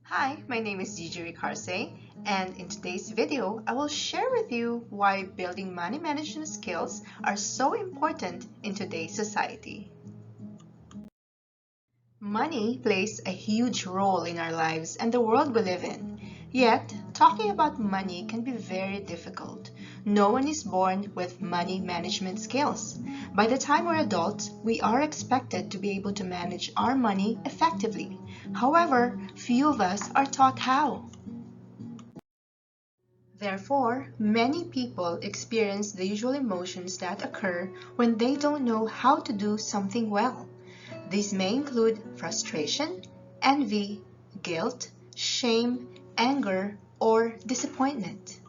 Hi, my name is Gigi Ricarse, and in today's video, I will share with you why building money management skills are so important in today's society. Money plays a huge role in our lives and the world we live in. Yet, talking about money can be very difficult. No one is born with money management skills. By the time we're adults, we are expected to be able to manage our money effectively. However, few of us are taught how. Therefore, many people experience the usual emotions that occur when they don't know how to do something well. These may include frustration, envy, guilt, shame, anger, or disappointment.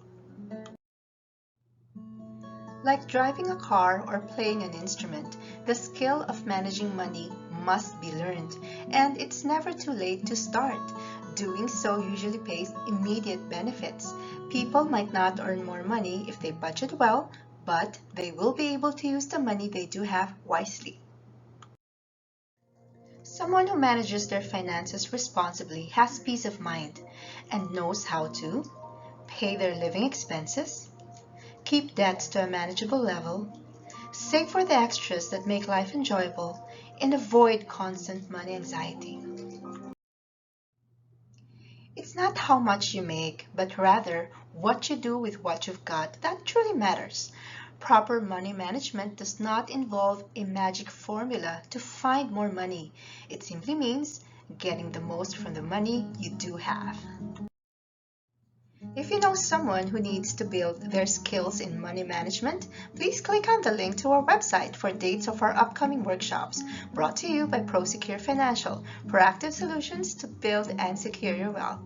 Like driving a car or playing an instrument, the skill of managing money must be learned, and it's never too late to start. Doing so usually pays immediate benefits. People might not earn more money if they budget well, but they will be able to use the money they do have wisely. Someone who manages their finances responsibly has peace of mind and knows how to pay their living expenses, keep debts to a manageable level, save for the extras that make life enjoyable, and avoid constant money anxiety. It's not how much you make, but rather what you do with what you've got that truly matters. Proper money management does not involve a magic formula to find more money. It simply means getting the most from the money you do have. If you know someone who needs to build their skills in money management, please click on the link to our website for dates of our upcoming workshops, brought to you by ProSecure Financial, proactive solutions to build and secure your wealth.